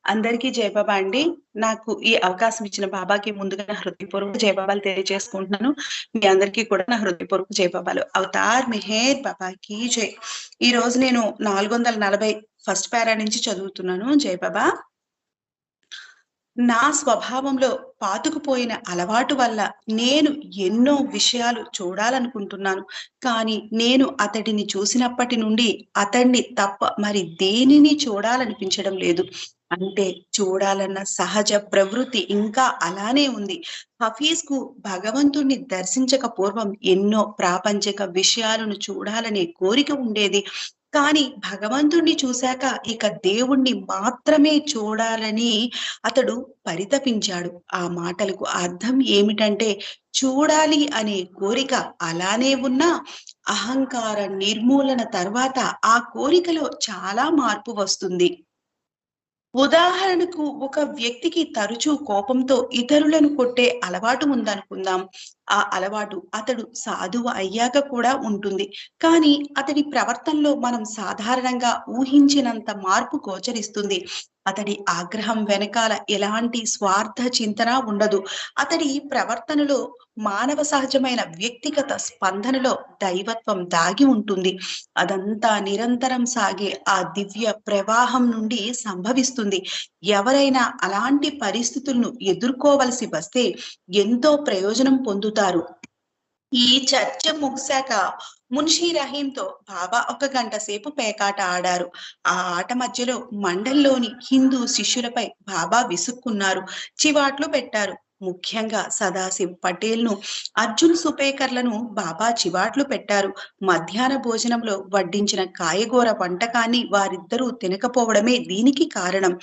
అందరికీ జయబాబా అండి. నాకు ఈ అవకాశం ఇచ్చిన బాబాకి ముందుగా నా హృదయపూర్వక జయబాబాలు తెలియజేసుకుంటున్నాను. మీ అందరికీ కూడా నా హృదయపూర్వక జయబాబాలు. అవతార్ మెహర్ బాబాకి జై. ఈరోజు నేను 440 ఫస్ట్ పారా నుంచి చదువుతున్నాను. జయబాబా. నా స్వభావంలో పాతుకుపోయిన అలవాటు వల్ల నేను ఎన్నో విషయాలు చూడాలనుకుంటున్నాను. కానీ నేను అతడిని చూసినప్పటి నుండి అతడిని తప్ప మరి దేనిని చూడాలనిపించడం లేదు. అంటే చూడాలన్న సహజ ప్రవృత్తి ఇంకా అలానే ఉంది. హఫీజ్‌కు భగవంతుడిని దర్శించక పూర్వం ఎన్నో ప్రాపంచిక విషయాలను చూడాలనే కోరిక ఉండేది. కానీ భగవంతుడిని చూశాక ఇక దేవుణ్ణి మాత్రమే చూడాలని అతడు పరితపించాడు. ఆ మాటలకు అర్థం ఏమిటంటే చూడాలి అనే కోరిక అలానే ఉన్నా అహంకార నిర్మూలన తర్వాత ఆ కోరికలో చాలా మార్పు వస్తుంది. ఉదాహరణకు ఒక వ్యక్తికి తరచూ కోపంతో ఇతరులను కొట్టే అలవాటు ఉందనుకుందాం. ఆ అలవాటు అతడు సాధువు అయ్యాక కూడా ఉంటుంది. కానీ అతడి ప్రవర్తనలో మనం సాధారణంగా ఊహించినంత మార్పు గోచరిస్తుంది. అతడి ఆగ్రహం వెనకాల ఎలాంటి స్వార్థ చింతన ఉండదు. అతడి ప్రవర్తనలో మానవ సహజమైన వ్యక్తిగత స్పందనలో దైవత్వం దాగి ఉంటుంది. అదంతా నిరంతరం సాగే ఆ దివ్య ప్రవాహం నుండి సంభవిస్తుంది. ఎవరైనా అలాంటి పరిస్థితులను ఎదుర్కోవలసి వస్తే ఎంతో ప్రయోజనం పొందుతారు. ఈ చర్చ ముగిశాక మున్షీ రహీంతో బాబా ఒక గంట సేపు పేకాట ఆడారు. ఆ ఆట మధ్యలో మండల్లోని హిందూ శిష్యులపై బాబా విసుక్కున్నారు. చివాట్లు పెట్టారు. ముఖ్యంగా సదాశివ్ పటేల్‌ను, అర్జున్ సుపేకర్‌లను బాబా చివాట్లు పెట్టారు. మధ్యాహ్న భోజనంలో వడ్డించిన కాయగూర వంటకాన్ని వారిద్దరూ తినకపోవడమే దీనికి కారణం.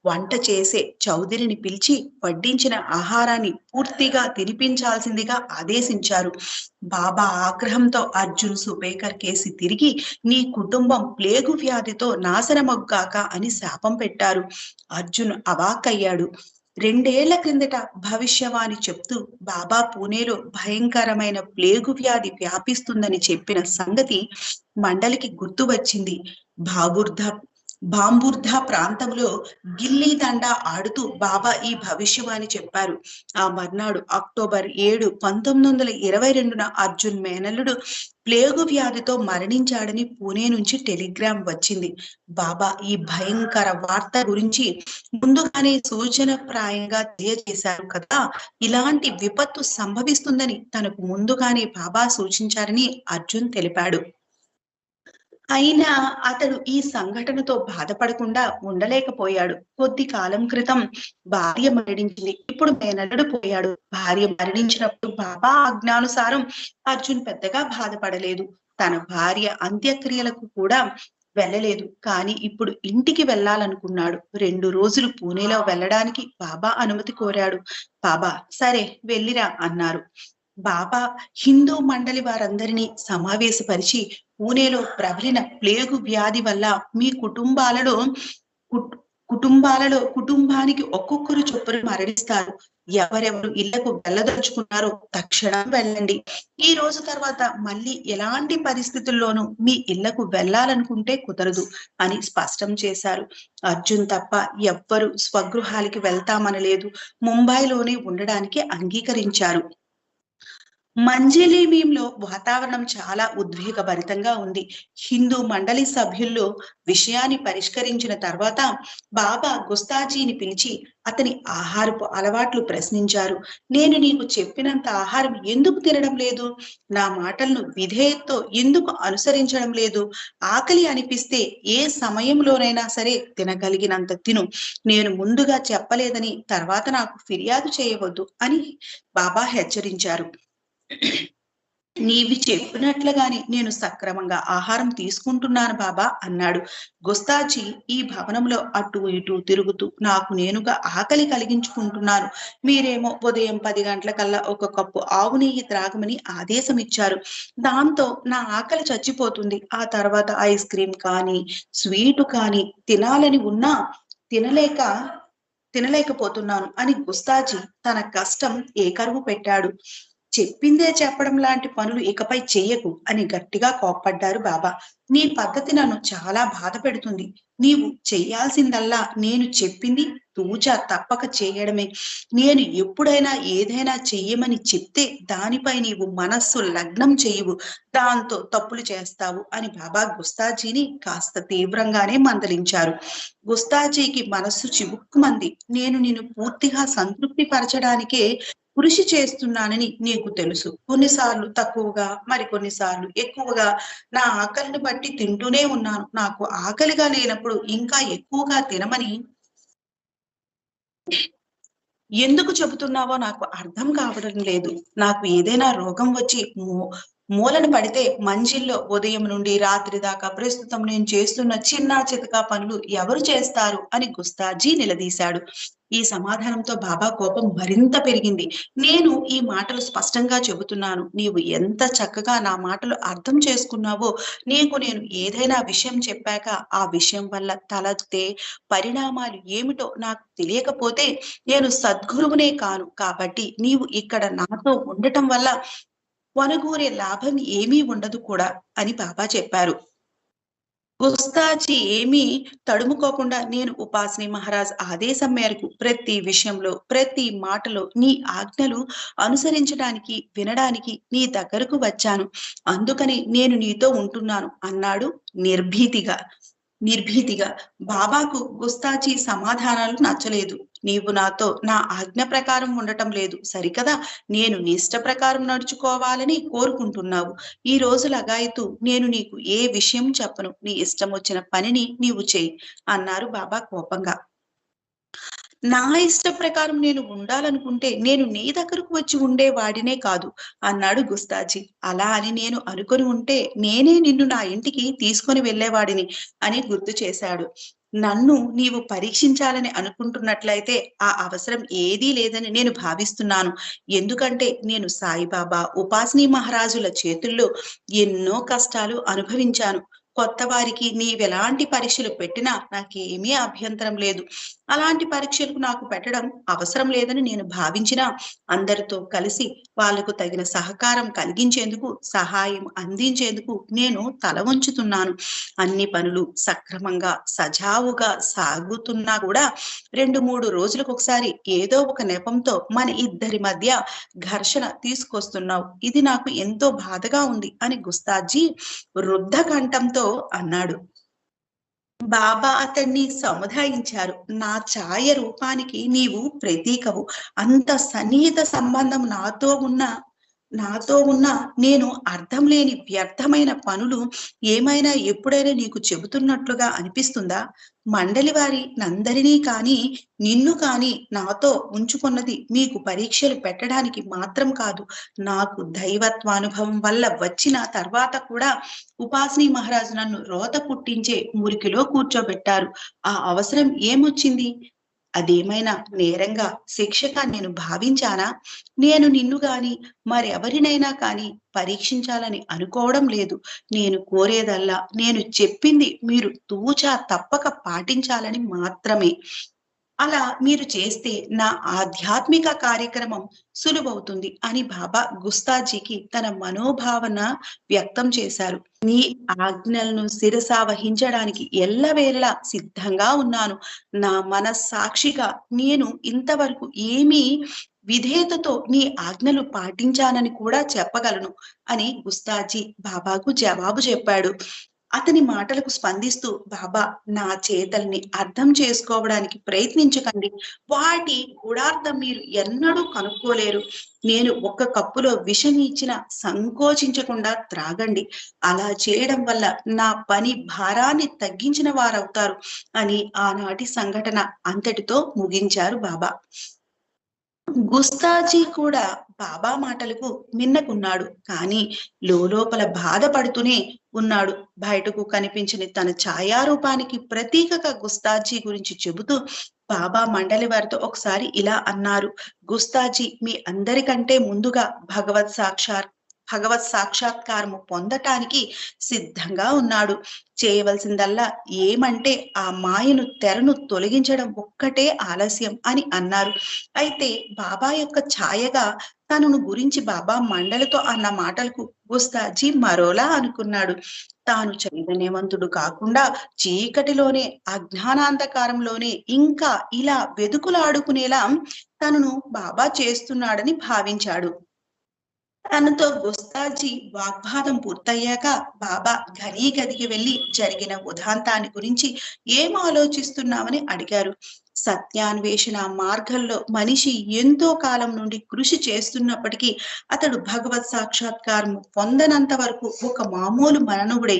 వంట చేసే చౌదరిని పిలిచి వడ్డించిన ఆహారాన్ని పూర్తిగా తినిపించాల్సిందిగా ఆదేశించారు. బాబా ఆగ్రహంతో అర్జున్ సుపేకర్ కేసి తిరిగి నీ కుటుంబం ప్లేగు వ్యాధితో నాశనమగ్గాక అని శాపం పెట్టారు. అర్జున్ అవాక్కయ్యాడు. 2 ఏళ్ల క్రిందట భవిష్యవాణి చెప్తూ బాబా పూణేలో భయంకరమైన ప్లేగు వ్యాధి వ్యాపిస్తుందని చెప్పిన సంగతి మండలికి గుర్తు వచ్చింది. బాబుర్దా బాంబుర్దా ప్రాంతంలో గిల్లీ దండా ఆడుతూ బాబా ఈ భవిష్యవాణి చెప్పారు. ఆ మర్నాడు అక్టోబర్ 7, 1922న అర్జున్ మేనల్లుడు ప్లేగు వ్యాధితో మరణించాడని పూణే నుంచి టెలిగ్రామ్ వచ్చింది. బాబా ఈ భయంకర వార్త గురించి ముందుగానే సూచనప్రాయంగా తెలియజేశారు కదా. ఇలాంటి విపత్తు సంభవిస్తుందని తనకు ముందుగానే బాబా సూచించారని అర్జున్ తెలిపాడు. అయినా అతడు ఈ సంఘటనతో బాధపడకుండా ఉండలేకపోయాడు. కొద్ది కాలం క్రితం భార్య మరణించింది. ఇప్పుడు మేనల్లుడు పోయాడు. భార్య మరణించినప్పుడు బాబా ఆజ్ఞానుసారం అర్జున్ పెద్దగా బాధపడలేదు. తన భార్య అంత్యక్రియలకు కూడా వెళ్ళలేదు. కానీ ఇప్పుడు ఇంటికి వెళ్ళాలనుకున్నాడు. 2 రోజులు పూణేలో వెళ్ళడానికి బాబా అనుమతి కోరాడు. బాబా సరే వెళ్ళిరా అన్నారు. బాబా హిందూ మండలి వారందరినీ సమావేశపరిచి పూణేలో ప్రబలిన ప్లేగు వ్యాధి వల్ల మీ కుటుంబానికి ఒక్కొక్కరు చొప్పున మరణిస్తారు. ఎవరెవరు ఇళ్లకు వెళ్ళదలుచుకున్నారో తక్షణం వెళ్ళండి. ఈ రోజు తర్వాత మళ్ళీ ఎలాంటి పరిస్థితుల్లోనూ మీ ఇళ్లకు వెళ్ళాలనుకుంటే కుదరదు అని స్పష్టం చేశారు. అర్జున్ తప్ప ఎవ్వరూ స్వగృహాలకి వెళ్తామనలేదు. ముంబైలోనే ఉండడానికి అంగీకరించారు. మంజలీమీంలో వాతావరణం చాలా ఉద్వేగభరితంగా ఉంది. హిందూ మండలి సభ్యుల్లో విషయాన్ని పరిష్కరించిన తర్వాత బాబా గుస్తాజీని పిలిచి అతని ఆహారపు అలవాట్లు ప్రశ్నించారు. నేను నీకు చెప్పినంత ఆహారం ఎందుకు తినడం లేదు? నా మాటలను విధేయతతో ఎందుకు అనుసరించడం లేదు? ఆకలి అనిపిస్తే ఏ సమయంలోనైనా సరే తినగలిగినంత తిను. నేను ముందుగా చెప్పలేదని తర్వాత నాకు ఫిర్యాదు చేయవద్దు అని బాబా హెచ్చరించారు. నీవి చెప్పినట్లుగానే నేను సక్రమంగా ఆహారం తీసుకుంటున్నాను బాబా అన్నాడు. గుస్తాజీ ఈ భవనంలో అటు ఇటు తిరుగుతూ నాకు నేనుగా ఆకలి కలిగించుకుంటున్నాను. మీరేమో ఉదయం 10 గంటలకల్లా ఒక కప్పు ఆవు నెయ్యి త్రాగమని ఆదేశం ఇచ్చారు. దాంతో నా ఆకలి చచ్చిపోతుంది. ఆ తర్వాత ఐస్ క్రీమ్ కానీ స్వీటు కానీ తినాలని ఉన్నా తినలేక తినలేకపోతున్నాను అని గుస్తాజీ తన కష్టం ఏకరువు పెట్టాడు. చెప్పిందే చెప్పడం లాంటి పనులు ఇకపై చెయ్యకు అని గట్టిగా కోప్పడ్డారు బాబా. నీ పద్ధతి నన్ను చాలా బాధ పెడుతుంది. నీవు చెయ్యాల్సిందల్లా నేను చెప్పింది తూచా తప్పక చేయడమే. నేను ఎప్పుడైనా ఏదైనా చెయ్యమని చెప్తే దానిపై నీవు మనస్సు లగ్నం చెయ్యవు. దాంతో తప్పులు చేస్తావు అని బాబా గుస్తాజీని కాస్త తీవ్రంగానే మందలించారు. గుస్తాజీకి మనస్సు చివుక్కుమంది. నేను నిన్ను పూర్తిగా సంతృప్తి పరచడానికే కృషి చేస్తున్నానని నీకు తెలుసు. కొన్నిసార్లు తక్కువగా, మరి కొన్నిసార్లు ఎక్కువగా నా ఆకలిని బట్టి తింటూనే ఉన్నాను. నాకు ఆకలిగా లేనప్పుడు ఇంకా ఎక్కువగా తినమని ఎందుకు చెబుతున్నావో నాకు అర్థం కావడం లేదు. నాకు ఏదైనా రోగం వచ్చి మూలన పడితే మంజిల్లో ఉదయం నుండి రాత్రి దాకా ప్రస్తుతం నేను చేస్తున్న చిన్నా చితకా పనులు ఎవరు చేస్తారు అని గుస్తాజీ నిలదీశాడు. ఈ సమాధానంతో బాబా కోపం మరింత పెరిగింది. నేను ఈ మాటలు స్పష్టంగా చెబుతున్నాను. నీవు ఎంత చక్కగా నా మాటలు అర్థం చేసుకున్నావో, నీకు నేను ఏదైనా విషయం చెప్పాక ఆ విషయం వల్ల తలెత్తే పరిణామాలు ఏమిటో నాకు తెలియకపోతే నేను సద్గురువునే కాను. కాబట్టి నీవు ఇక్కడ నాతో ఉండటం వల్ల వనగూరే లాభం ఏమీ ఉండదు కూడా అని బాబా చెప్పారు. గుస్తాచి ఏమీ తడుముకోకుండా నేను ఉపాసిని మహారాజ్ ఆదేశం మేరకు ప్రతి విషయంలో, ప్రతి మాటలో నీ ఆజ్ఞలు అనుసరించడానికి, వినడానికి నీ దగ్గరకు వచ్చాను. అందుకని నేను నీతో ఉంటున్నాను అన్నాడు నిర్భీతిగా. నిర్భీతిగా. బాబాకు గుస్తాచి సమాధానాలు నచ్చలేదు. నీవు నాతో నా ఆజ్ఞ ప్రకారం ఉండటం లేదు సరికదా, నేను నీ ఇష్ట ప్రకారం నడుచుకోవాలని కోరుకుంటున్నావు. ఈ రోజు లగాయతు నేను నీకు ఏ విషయం చెప్పను. నీ ఇష్టం వచ్చిన పనిని నీవు చెయ్యి అన్నారు బాబా కోపంగా. నా ఇష్ట ప్రకారం నేను ఉండాలనుకుంటే నేను నీ దగ్గరకు వచ్చి ఉండేవాడినే కాదు అన్నాడు గుస్తాజీ. అలా అని నేను అనుకొని ఉంటే నేనే నిన్ను నా ఇంటికి తీసుకొని వెళ్ళేవాడిని అని గుర్తు చేశాడు. నన్ను నీవు పరీక్షించాలని అనుకుంటున్నట్లయితే ఆ అవసరం ఏదీ లేదని నేను భావిస్తున్నాను. ఎందుకంటే నేను సాయిబాబా, ఉపాసిని మహారాజుల చేతుల్లో ఎన్నో కష్టాలు అనుభవించాను. కొత్త వారికి నీవెలాంటి పరీక్షలు పెట్టినా నాకేమీ అభ్యంతరం లేదు. అలాంటి పరీక్షలకు నాకు పెట్టడం అవసరం లేదని నేను భావించినా అందరితో కలిసి వాళ్లకు తగిన సహకారం కలిగించేందుకు, సహాయం అందించేందుకు నేను తల వంచుతున్నాను. అన్ని పనులు సక్రమంగా సజావుగా సాగుతున్నా కూడా 2-3 రోజులకు ఒకసారి ఏదో ఒక నెపంతో మన ఇద్దరి మధ్య ఘర్షణ తీసుకొస్తున్నావు. ఇది నాకు ఎంతో బాధగా ఉంది అని గుస్తాజీ రుద్ధ కంఠంతో అన్నాడు. బాబా అతన్ని సముదాయించారు. నా ఛాయ రూపానికి నీవు ప్రతీకవు. అంత సన్నిహిత సంబంధం నాతో ఉన్న నేను అర్థం లేని వ్యర్థమైన పనులు ఏమైనా ఎప్పుడైనా నీకు చెబుతున్నట్లుగా అనిపిస్తుందా? మండలి వారి నందరినీ కానీ నిన్ను కానీ నాతో ఉంచుకున్నది మీకు పరీక్షలు పెట్టడానికి మాత్రం కాదు. నాకు దైవత్వానుభవం వల్ల వచ్చిన తర్వాత కూడా ఉపాసిని మహారాజు నన్ను రోత పుట్టించే మురికిలో కూర్చోబెట్టారు. ఆ అవసరం ఏమొచ్చింది? అదేమైనా నేరంగా, శిక్షగా నేను భావించానా? నేను నిన్ను గాని మరెవరినైనా కానీ పరీక్షించాలని అనుకోవడం లేదు. నేను కోరేదల్లా నేను చెప్పింది మీరు తూచా తప్పక పాటించాలని మాత్రమే. అలా మీరు చేస్తే నా ఆధ్యాత్మిక కార్యక్రమం సులువవుతుంది అని బాబా గుస్తాజీకి తన మనోభావన వ్యక్తం చేశారు. నీ ఆజ్ఞలను శిరసా వహించడానికి ఎల్లవేళలా సిద్ధంగా ఉన్నాను. నా మనస్సాక్షిగా నేను ఇంతవరకు ఏమీ విధేయతతో నీ ఆజ్ఞలు పాటించానని కూడా చెప్పగలను అని గుస్తాజీ బాబాకు జవాబు చెప్పాడు. అతని మాటలకు స్పందిస్తూ బాబా, నా చేతల్ని అర్థం చేసుకోవడానికి ప్రయత్నించకండి. వాటి గూఢార్థం మీరు ఎన్నడూ కనుక్కోలేరు. నేను ఒక్క కప్పులో విషం ఇచ్చినా సంకోచించకుండా త్రాగండి. అలా చేయడం వల్ల నా పని భారాన్ని తగ్గించిన వారవుతారు అని ఆనాటి సంఘటన అంతటితో ముగించారు బాబా. గుస్తాజీ కూడా బాబా మాటలకు మిన్నకున్నాడు. కానీ లోపల బాధపడుతూనే ఉన్నాడు. బయటకు కనిపించని తన ఛాయారూపానికి ప్రతీకగా గుస్తాజీ గురించి చెబుతూ బాబా మండలి వారితో ఒకసారి ఇలా అన్నారు. గుస్తాజీ మీ అందరికంటే ముందుగా భగవత్ భగవత్ సాక్షాత్కారము పొందటానికి సిద్ధంగా ఉన్నాడు. చేయవలసిందల్లా ఏమంటే ఆ మాయను తెరను తొలగించడం ఒక్కటే ఆలస్యం అని అన్నారు. అయితే బాబా యొక్క ఛాయగా తనను గురించి బాబా మండలితో అన్న మాటలకు గుస్తాజీ మరోలా అనుకున్నాడు. తాను చైతన్యవంతుడు కాకుండా చీకటిలోనే, అజ్ఞానాంధకారంలోనే ఇంకా ఇలా వెదుకులాడుకునేలా తనను బాబా చేస్తున్నాడని భావించాడు. తనతో గుస్తాజీ వాగ్వాదం పూర్తయ్యాక బాబా ఘనీ గదికి వెళ్లి జరిగిన ఉదాంతాన్ని గురించి ఏం ఆలోచిస్తున్నామని అడిగారు. సత్యాన్వేషణ మార్గంలో మనిషి ఎంతో కాలం నుండి కృషి చేస్తున్నప్పటికీ అతడు భగవత్ సాక్షాత్కారం పొందనంత వరకు ఒక మామూలు మానవుడే.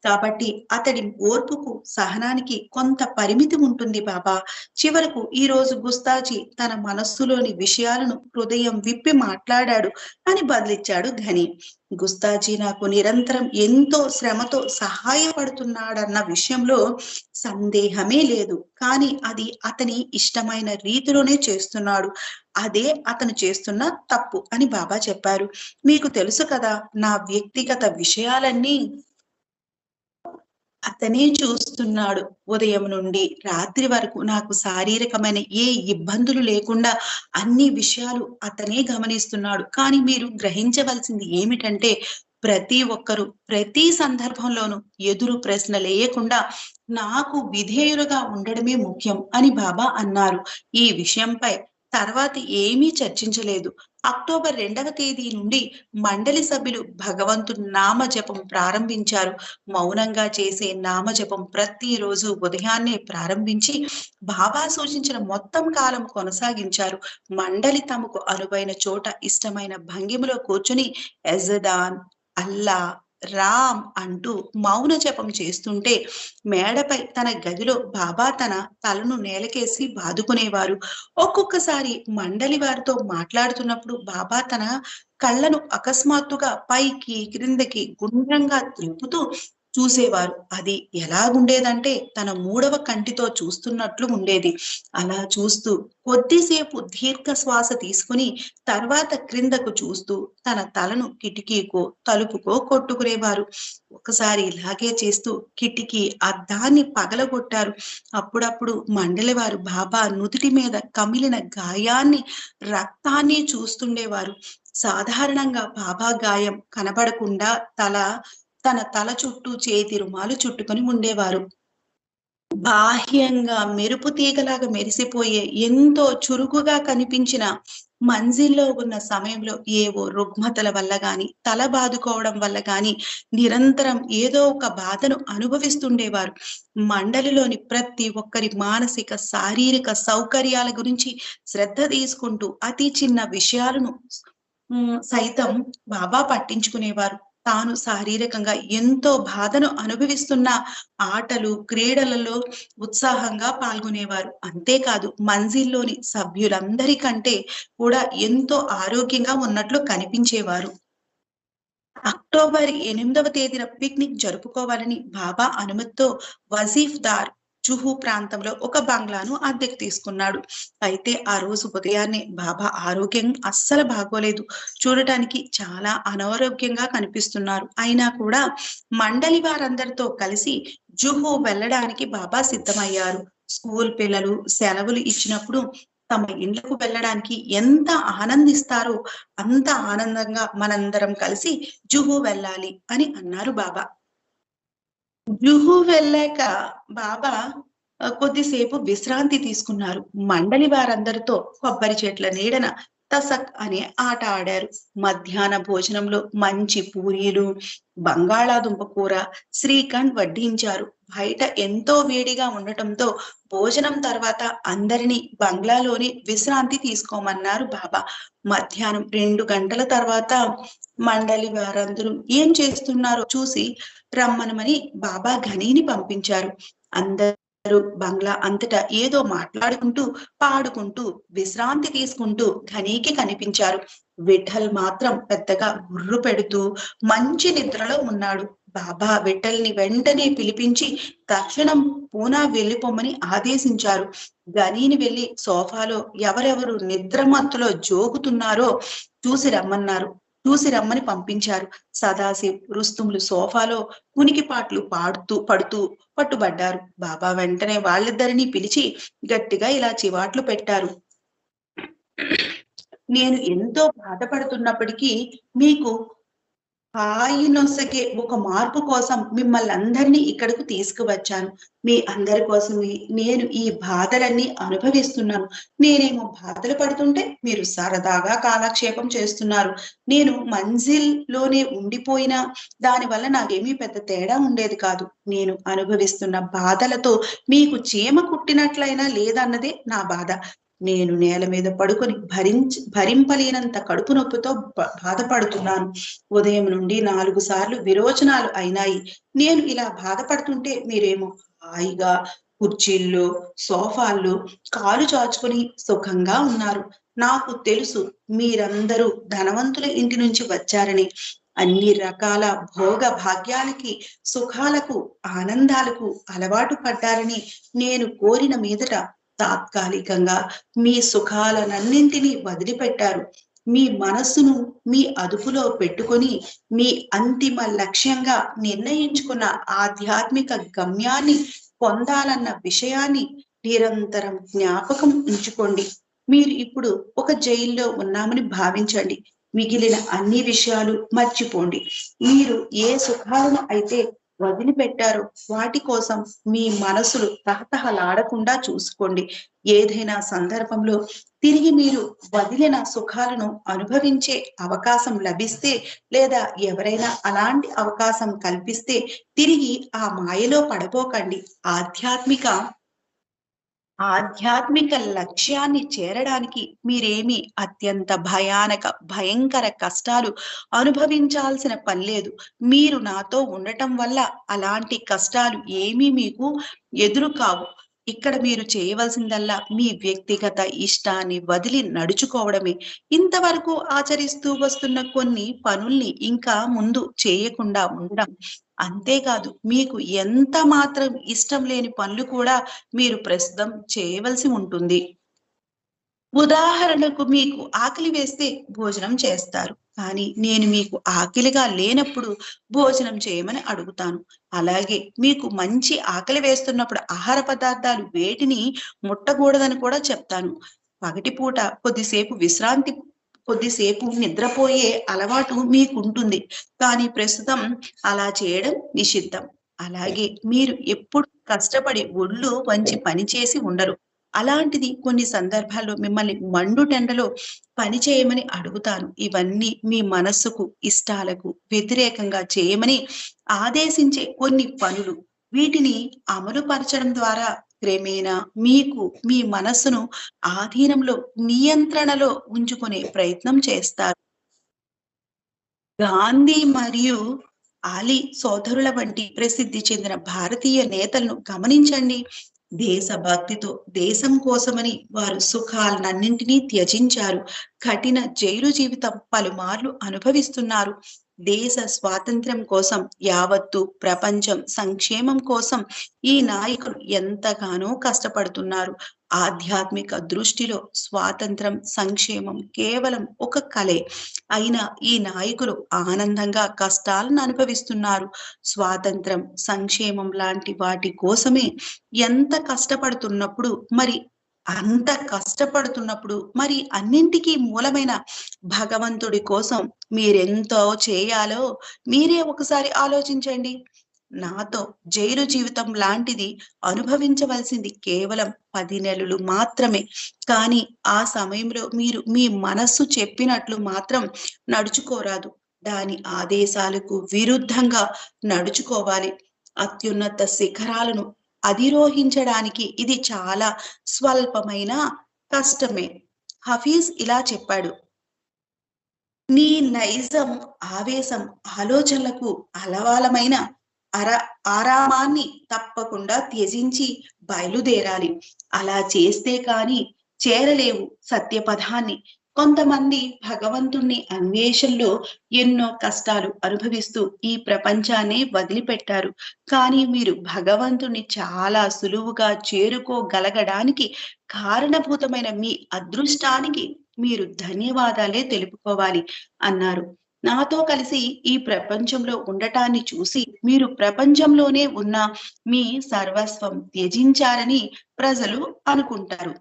కాబట్టి అతడి ఓర్పుకు, సహనానికి కొంత పరిమితి ఉంటుంది బాబా. చివరకు ఈ రోజు గుస్తాజీ తన మనస్సులోని విషయాలను హృదయం విప్పి మాట్లాడాడు అని బదిలిచ్చాడు ఘని. గుస్తాజీ నాకు నిరంతరం ఎంతో శ్రమతో సహాయపడుతున్నాడన్న విషయంలో సందేహమే లేదు. కానీ అది అతని ఇష్టమైన రీతిలోనే చేస్తున్నాడు. అదే అతను చేస్తున్న తప్పు అని బాబా చెప్పారు. మీకు తెలుసు కదా, నా వ్యక్తిగత విషయాలన్నీ అతనే చూస్తున్నాడు. ఉదయం నుండి రాత్రి వరకు నాకు శారీరకమైన ఏ ఇబ్బందులు లేకుండా అన్ని విషయాలు అతనే గమనిస్తున్నాడు. కానీ మీరు గ్రహించవలసింది ఏమిటంటే ప్రతి ఒక్కరూ ప్రతి సందర్భంలోనూ ఎదురు ప్రశ్నలేయకుండా నాకు విధేయులుగా ఉండడమే ముఖ్యం అని బాబా అన్నారు. ఈ విషయంపై తర్వాత ఏమీ చర్చించలేదు. అక్టోబర్ 2వ తేదీ నుండి మండలి సభ్యులు భగవంతుని నామజపం ప్రారంభించారు. మౌనంగా చేసే నామజపం ప్రతిరోజు ఉదయాన్నే ప్రారంభించి బాబా సూచించిన మొత్తం కాలం కొనసాగించారు. మండలి తమకు అనువైన చోట ఇష్టమైన భంగిమలో కూర్చుని యజదాన్, అల్లా, రామ్ అంటూ మౌన జపం చేస్తుంటే మేడపై తన గదిలో బాబా తన తలను నేలకేసి బాదుకునేవారు. ఒక్కొక్కసారి మండలి వారితో మాట్లాడుతున్నప్పుడు బాబా తన కళ్ళను అకస్మాత్తుగా పైకి క్రిందకి గుండ్రంగా త్రిప్పుతూ చూసేవారు. అది ఎలాగుండేదంటే తన 3వ కంటితో చూస్తున్నట్లు ఉండేది. అలా చూస్తూ కొద్దిసేపు దీర్ఘ శ్వాస తీసుకుని తర్వాత క్రిందకు చూస్తూ తన తలను కిటికీకో తలుపుకో కొట్టుకునేవారు. ఒకసారి ఇలాగే చేస్తూ కిటికీ అద్దాన్ని పగలగొట్టారు. అప్పుడప్పుడు మండలి వారు బాబా నుదిటి మీద కమిలిన గాయాన్ని, రక్తాన్ని చూస్తుండేవారు. సాధారణంగా బాబా గాయం కనబడకుండా తన తల చుట్టూ చేతి రుమాలు చుట్టుకొని ఉండేవారు. బాహ్యంగా మెరుపు తీగలాగా మెరిసిపోయే ఎంతో చురుకుగా కనిపించిన మంజిల్లో ఉన్న సమయంలో ఏవో రుగ్మతల వల్ల గాని, తల బాదుకోవడం వల్ల గాని నిరంతరం ఏదో ఒక బాధను అనుభవిస్తుండేవారు. మండలిలోని ప్రతి ఒక్కరి మానసిక, శారీరక సౌకర్యాల గురించి శ్రద్ధ తీసుకుంటూ అతి చిన్న విషయాలను సైతం బాబా పట్టించుకునేవారు. తాను శారీరకంగా ఎంతో బాధను అనుభవిస్తున్న ఆటలు, క్రీడలలో ఉత్సాహంగా పాల్గొనేవారు. అంతేకాదు మంజిల్లోని సభ్యులందరికంటే కూడా ఎంతో ఆరోగ్యంగా ఉన్నట్లు కనిపించేవారు. అక్టోబర్ 8వ తేదీన పిక్నిక్ జరుపుకోవాలని బాబా అనుమతితో వజీఫ్దార్ జుహు ప్రాంతంలో ఒక బంగ్లాను అద్దెకు తీసుకున్నాడు. అయితే ఆ రోజు ఉదయాన్నే బాబా ఆరోగ్యం అస్సలు బాగోలేదు. చూడటానికి చాలా అనారోగ్యంగా కనిపిస్తున్నారు. అయినా కూడా మండలి వారందరితో కలిసి జుహు వెళ్ళడానికి బాబా సిద్ధమయ్యారు. స్కూల్ పిల్లలు సెలవులు ఇచ్చినప్పుడు తమ ఇళ్లకు వెళ్ళడానికి ఎంత ఆనందిస్తారో అంత ఆనందంగా మనందరం కలిసి జుహు వెళ్ళాలి అని అన్నారు బాబా. జుహు వెళ్ళాక బాబా కొద్దిసేపు విశ్రాంతి తీసుకున్నారు. మండలి వారందరితో కొబ్బరి చెట్ల నీడన తసక్ అనే ఆట ఆడారు. మధ్యాహ్న భోజనంలో మంచి పూరీలు, బంగాళాదుంప కూర, శ్రీఖండ్ వడ్డించారు. బయట ఎంతో వేడిగా ఉండటంతో భోజనం తర్వాత అందరినీ బంగ్లాలోని విశ్రాంతి తీసుకోమన్నారు బాబా. మధ్యాహ్నం 2 గంటల తర్వాత మండలి వారందరూ ఏం చేస్తున్నారో చూసి రమ్మనమని బాబా ఘనీని పంపించారు. అందరూ బంగ్లా అంతటా ఏదో మాట్లాడుకుంటూ, పాడుకుంటూ, విశ్రాంతి తీసుకుంటూ ఘనీకి కనిపించారు. విఠల్ మాత్రం పెద్దగా గుర్రు పెడుతూ మంచి నిద్రలో ఉన్నాడు. బాబా విఠల్ని వెంటనే పిలిపించి తక్షణం పూనా వెళ్ళిపోమని ఆదేశించారు. గనీని వెళ్లి సోఫాలో ఎవరెవరు నిద్రమత్తులో జోగుతున్నారో చూసి రమ్మన్నారు. చూసి రమ్మని పంపించారు. సదాశివ్, రుస్తుములు సోఫాలో కునికిపాట్లు పడుతూ పట్టుబడ్డారు. బాబా వెంటనే వాళ్ళిద్దరినీ పిలిచి గట్టిగా ఇలా చివాట్లు పెట్టారు. నేను ఎంతో బాధపడుతున్నప్పటికీ మీకు హాయినొసగే ఒక మార్పు కోసం మిమ్మల్నందరినీ ఇక్కడకు తీసుకువచ్చాను. మీ అందరి కోసమే నేను ఈ బాధలన్నీ అనుభవిస్తున్నాను. నేనేమో బాధలు పడుతుంటే మీరు సరదాగా కాలక్షేపం చేస్తున్నారు. నేను మంజిల్‌లోనే ఉండిపోయినా దానివల్ల నాకేమీ పెద్ద తేడా ఉండేది కాదు. నేను అనుభవిస్తున్న బాధలతో మీకు చీమ కుట్టినట్లయినా లేదన్నదే నా బాధ. నేను నేల మీద పడుకొని భరింపలేనంత కడుపు నొప్పితో బాధపడుతున్నాను. ఉదయం నుండి 4 సార్లు విరోచనాలు అయినాయి. నేను ఇలా బాధపడుతుంటే మీరేమో హాయిగా కుర్చీల్లో, సోఫాల్లో కాలు చాచుకొని సుఖంగా ఉన్నారు. నాకు తెలుసు మీరందరూ ధనవంతుల ఇంటి నుంచి వచ్చారని. అన్ని రకాల భోగ భాగ్యాలకి, సుఖాలకు, ఆనందాలకు అలవాటు పడ్డారని. నేను కోరిన మీదట తాత్కాలికంగా మీ సుఖాలనన్నింటినీ వదిలిపెట్టారు. మీ మనస్సును మీ అదుపులో పెట్టుకొని మీ అంతిమ లక్ష్యంగా నిర్ణయించుకున్న ఆధ్యాత్మిక గమ్యాన్ని పొందాలన్న విషయాన్ని నిరంతరం జ్ఞాపకం ఉంచుకోండి. మీరు ఇప్పుడు ఒక జైల్లో ఉన్నామని భావించండి. మిగిలిన అన్ని విషయాలు మర్చిపోండి. మీరు ఏ సుఖాలను అయితే వదిలిపెట్టారో వాటి కోసం మీ మనసులు తహతహలాడకుండా చూసుకోండి. ఏదైనా సందర్భంలో తిరిగి మీరు వదిలిన సుఖాలను అనుభవించే అవకాశం లభిస్తే లేదా ఎవరైనా అలాంటి అవకాశం కల్పిస్తే తిరిగి ఆ మాయలో పడిపోకండి. ఆధ్యాత్మిక ఆధ్యాత్మిక లక్ష్యాన్ని చేరడానికి మీరేమీ అత్యంత భయంకర కష్టాలు అనుభవించాల్సిన పని లేదు. మీరు నాతో ఉండటం వల్ల అలాంటి కష్టాలు ఏమీ మీకు ఎదురు కావు. ఇక్కడ మీరు చేయవలసిందల్లా మీ వ్యక్తిగత ఇష్టాన్ని వదిలి నడుచుకోవడమే. ఇంతవరకు ఆచరిస్తూ వస్తున్న కొన్ని పనుల్ని ఇంకా ముందు చేయకుండా ఉండడం. అంతేకాదు మీకు ఎంత మాత్రం ఇష్టం లేని పనులు కూడా మీరు ప్రస్తుతం చేయవలసి ఉంటుంది. ఉదాహరణకు మీకు ఆకలి వేస్తే భోజనం చేస్తారు. కానీ నేను మీకు ఆకలిగా లేనప్పుడు భోజనం చేయమని అడుగుతాను. అలాగే మీకు మంచి ఆకలి వేస్తున్నప్పుడు ఆహార పదార్థాలు వేటిని ముట్టకూడదని కూడా చెప్తాను. పగటిపూట కొద్దిసేపు నిద్రపోయే అలవాటు మీకుంటుంది. కానీ ప్రస్తుతం అలా చేయడం నిషిద్ధం. అలాగే మీరు ఎప్పుడు కష్టపడి ఒళ్ళు వంచి పని చేసి ఉండరు. అలాంటిది కొన్ని సందర్భాల్లో మిమ్మల్ని మండుటెండలో పని చేయమని అడుగుతాను. ఇవన్నీ మీ మనస్సుకు, ఇష్టాలకు వ్యతిరేకంగా చేయమని ఆదేశించే కొన్ని పనులు. వీటిని అమలు పరచడం ద్వారా క్రమేణా మీకు మీ మనస్సును ఆధీనంలో, నియంత్రణలో ఉంచుకునే ప్రయత్నం చేస్తారు. గాంధీ మరియు ఆలీ సోదరుల వంటి ప్రసిద్ధి చెందిన భారతీయ నేతలను గమనించండి. దేశభక్తితో దేశం కోసమని వారు సుఖాలన్నింటినీ త్యజించారు. కఠిన జైలు జీవితం పలుమార్లు అనుభవిస్తున్నారు. దేశ స్వాతంత్ర్యం కోసం, యావత్తు ప్రపంచం సంక్షేమం కోసం ఈ నాయకులు ఎంతగానో కష్టపడుతున్నారు. ఆధ్యాత్మిక దృష్టిలో స్వాతంత్రం, సంక్షేమం కేవలం ఒక కలే. అయినా ఈ నాయకులు ఆనందంగా కష్టాలను అనుభవిస్తున్నారు. స్వాతంత్రం, సంక్షేమం లాంటి వాటి కోసమే ఎంత కష్టపడుతున్నప్పుడు మరి అంత కష్టపడుతున్నప్పుడు మరి అన్నింటికీ మూలమైన భగవంతుడి కోసం మీరెంతో చేయాలో మీరే ఒకసారి ఆలోచించండి. నాతో జైలు జీవితం లాంటిది అనుభవించవలసింది కేవలం 10 నెలలు మాత్రమే. కానీ ఆ సమయంలో మీరు మీ మనస్సు చెప్పినట్లు మాత్రం నడుచుకోరాదు. దాని ఆదేశాలకు విరుద్ధంగా నడుచుకోవాలి. అత్యున్నత శిఖరాలను అధిరోహించడానికి ఇది చాలా స్వల్పమైన కష్టమే. హఫీజ్ ఇలా చెప్పాడు. నీ నైజం, ఆవేశం, ఆలోచనలకు అలవాలమైన అర ఆరామాన్ని తప్పకుండా త్యజించి బయలుదేరాలి. అలా చేస్తే కాని చేరలేవు సత్యపథాన్ని. కొంతమంది భగవంతుణ్ణి అన్వేషణలో ఎన్నో కష్టాలు అనుభవిస్తూ ఈ ప్రపంచాన్నే వదిలిపెట్టారు. కానీ మీరు భగవంతుణ్ణి చాలా సులువుగా చేరుకోగలగడానికి కారణభూతమైన మీ అదృష్టానికి మీరు ధన్యవాదాలే తెలుపుకోవాలి అన్నారు. నాతో కలిసి ఈ ప్రపంచంలో ఉండటాన్ని చూసి మీరు ప్రపంచంలోనే ఉన్న మీ సర్వస్వం త్యజించారని ప్రజలు అనుకుంటారు.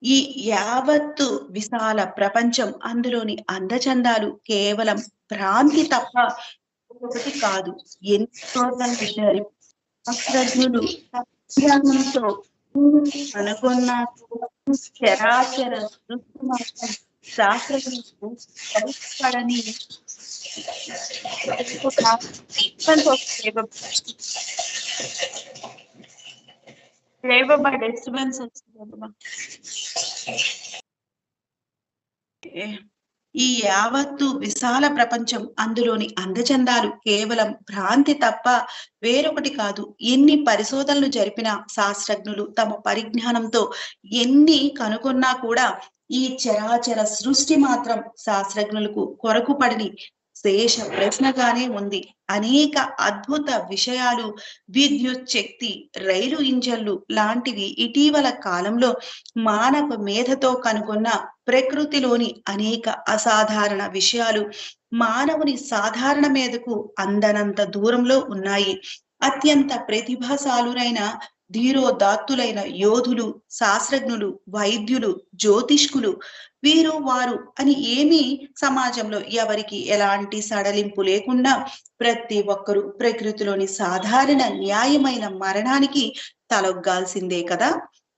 ఈ యావత్తు విశాల ప్రపంచం అందులోని అందచందాలు కేవలం భ్రాంతి తప్ప ఒకటి కాదు. ఎన్నో విషయాలు శాస్త్రజ్ఞులు విజ్ఞానంతో కనుగొన్న చరాచర సృష్టి మాత్రం శాస్త్రజ్ఞులకు పని బై డిస్టర్బెన్స్ వస్తుంది. ఈ యావత్తు విశాల ప్రపంచం అందులోని అందచందాలు కేవలం భ్రాంతి తప్ప వేరొకటి కాదు. ఎన్ని పరిశోధనలు జరిపిన శాస్త్రజ్ఞులు తమ పరిజ్ఞానంతో ఎన్ని కనుగొన్నా కూడా ఈ చరాచర సృష్టి మాత్రం శాస్త్రజ్ఞులకు కొరకు పడని శేష ప్రశ్నగానే ఉంది. అనేక అద్భుత విషయాలు, విద్యుత్ శక్తి, రైలు ఇంజన్లు లాంటివి ఇటీవల కాలంలో మానవ మేధతో కనుగొన్న ప్రకృతిలోని అనేక అసాధారణ విషయాలు మానవుని సాధారణ మేధకు అందనంత దూరంలో ఉన్నాయి. అత్యంత ప్రతిభాశాలురైన ధీరోదాత్తులైన యోధులు, శాస్త్రజ్ఞులు, వైద్యులు, జ్యోతిష్కులు వీరు వారు అని ఏమీ సమాజంలో ఎవరికి ఎలాంటి సడలింపు లేకుండా ప్రతి ఒక్కరూ ప్రకృతిలోని సాధారణ న్యాయమైన మరణానికి తలొగ్గాల్సిందే కదా.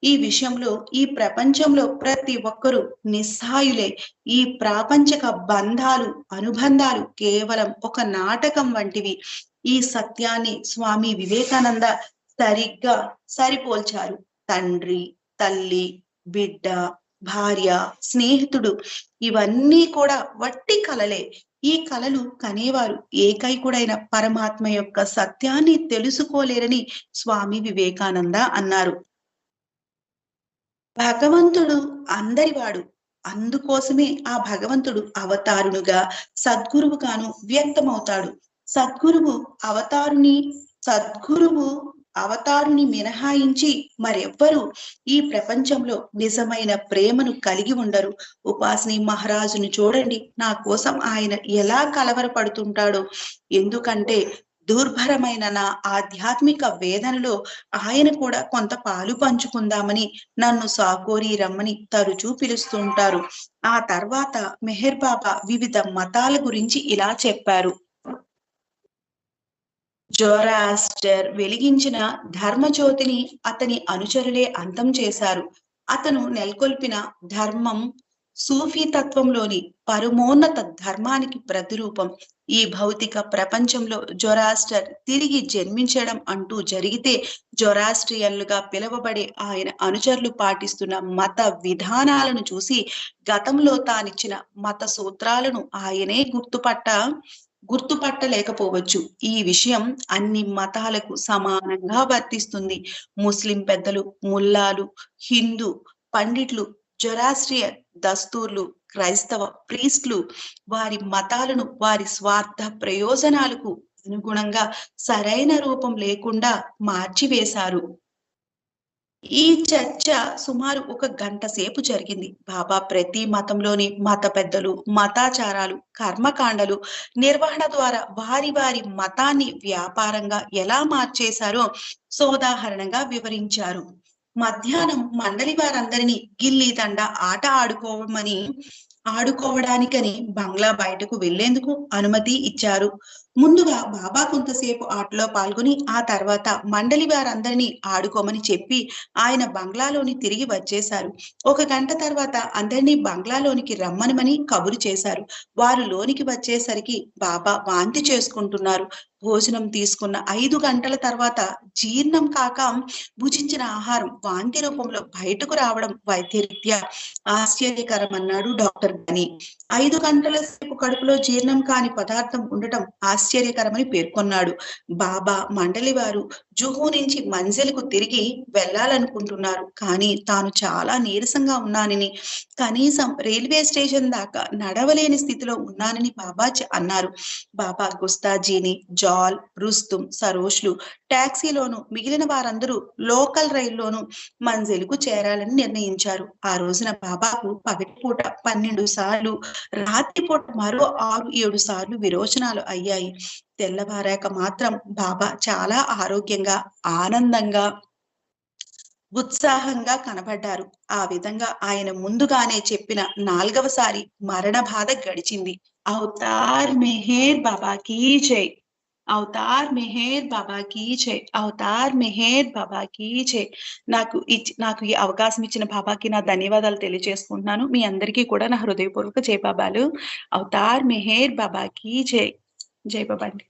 ఈ విషయంలో ఈ ప్రపంచంలో ప్రతి ఒక్కరూ నిస్సహాయులే. ఈ ప్రాపంచక బంధాలు, అనుబంధాలు కేవలం ఒక నాటకం వంటివి. ఈ సత్యాన్ని స్వామి వివేకానంద సరిగ్గా సరిపోల్చారు. తండ్రి, తల్లి, బిడ్డ, భార్య, స్నేహితుడు ఇవన్నీ కూడా వట్టి కలలే. ఈ కలలు కనేవారు ఏకైకుడైన పరమాత్మ యొక్క సత్యాన్ని తెలుసుకోలేరని స్వామి వివేకానంద అన్నారు. భగవంతుడు అందరివాడు. అందుకోసమే ఆ భగవంతుడు అవతారునుగా సద్గురువుగాను వ్యక్తమవుతాడు. సద్గురువు అవతారుని మినహాయించి మరెవ్వరూ ఈ ప్రపంచంలో నిజమైన ప్రేమను కలిగి ఉండరు. ఉపాసిని మహారాజును చూడండి. నా కోసం ఆయన ఎలా కలవరపడుతుంటాడో. ఎందుకంటే దుర్భరమైన నా ఆధ్యాత్మిక వేదనలో ఆయన కూడా కొంత పాలు పంచుకుందామని నన్ను సాకోరి రమ్మని తరచూ పిలుస్తుంటారు. ఆ తర్వాత మెహర్ బాబా వివిధ మతాల గురించి ఇలా చెప్పారు. జొరాస్టర్ వెలిగించిన ధర్మజ్యోతిని అతని అనుచరులే అంతం చేశారు. అతను నెలకొల్పిన ధర్మం సూఫీ తత్వంలోని పరమోన్నత ధర్మానికి ప్రతిరూపం. ఈ భౌతిక ప్రపంచంలో జొరాస్టర్ తిరిగి జన్మించడం అంటూ జరిగితే జొరాస్ట్రియన్లుగా పిలువబడే ఆయన అనుచరులు పాటిస్తున్న మత విధానాలను చూసి గతంలో తానిచ్చిన మత సూత్రాలను ఆయనే గుర్తుపట్టలేకపోవచ్చు. ఈ విషయం అన్ని మతాలకు సమానంగా వర్తిస్తుంది. ముస్లిం పెద్దలు, ముల్లాలు, హిందూ పండిట్లు, జొరాస్ట్రియన్ దస్తూర్లు, క్రైస్తవ ప్రీస్టులు వారి మతాలను వారి స్వార్థ ప్రయోజనాలకు అనుగుణంగా సరైన రూపం లేకుండా మార్చివేశారు. ఈ చర్చ సుమారు 1 గంట సేపు జరిగింది. బాబా ప్రతి మతంలోని మత పెద్దలు, మతాచారాలు, కర్మకాండలు నిర్వహణ ద్వారా వారి వారి మతాన్ని వ్యాపారంగా ఎలా మార్చేశారో సోదాహరణంగా వివరించారు. మధ్యాహ్నం మండలి వారందరినీ గిల్లి దండ ఆట ఆడుకోవడానికని బంగ్లా బయటకు వెళ్లేందుకు అనుమతి ఇచ్చారు. ముందుగా బాబా కొంతసేపు ఆటలో పాల్గొని ఆ తర్వాత మండలి వారందరినీ ఆడుకోమని చెప్పి ఆయన బంగ్లాలోని తిరిగి వచ్చేశారు. 1 గంట తర్వాత అందరినీ బంగ్లాలోనికి రమ్మనమని కబురు చేశారు. వారు లోనికి వచ్చేసరికి బాబా వాంతి చేసుకుంటున్నారు. భోజనం తీసుకున్న 5 గంటల తర్వాత జీర్ణం కాక భుజించిన ఆహారం వాంతి రూపంలో బయటకు రావడం వైద్యరీత్యా ఆశ్చర్యకరం అన్నాడు డాక్టర్ గని. 5 గంటల సేపు కడుపులో జీర్ణం కాని పదార్థం ఉండటం ఆశ్చర్యకరమని పేర్కొన్నాడు. బాబా మండలి వారు జుహూ నుంచి మంజిల్‌కు తిరిగి వెళ్ళాలనుకుంటున్నారు. కానీ తాను చాలా నీరసంగా ఉన్నానని, కనీసం రైల్వే స్టేషన్ దాకా నడవలేని స్థితిలో ఉన్నానని బాబా అన్నారు. బాబా గుస్తాజీని, జాల్, రుస్తుం, సరోష్‌లు టాక్సీలోను, మిగిలిన వారందరూ లోకల్ రైల్లోనూ మంజిల్‌కు చేరాలని నిర్ణయించారు. ఆ రోజున బాబాకు పగటిపూట 12 సార్లు, రాత్రిపూట మరో 6, 7 సార్లు విరోచనాలు అయ్యాయి. తెల్లవారాక మాత్రం బాబా చాలా ఆరోగ్యంగా, ఆనందంగా, ఉత్సాహంగా కనబడ్డారు. ఆ విధంగా ఆయన ముందుగానే చెప్పిన 4వసారి మరణ బాధ గడిచింది. అవతార్ మెహర్ బాబా కీ జై. అవతార్ మెహర్ బాబా కీ జై. అవతార్ మెహర్ బాబా కీ జై. నాకు ఈ అవకాశం ఇచ్చిన బాబాకి నా ధన్యవాదాలు తెలియజేసుకుంటున్నాను. మీ అందరికీ కూడా నా హృదయపూర్వక జై బాబాలు. అవతార్ మెహర్ బాబా కీ జై. జై బాబా అండి.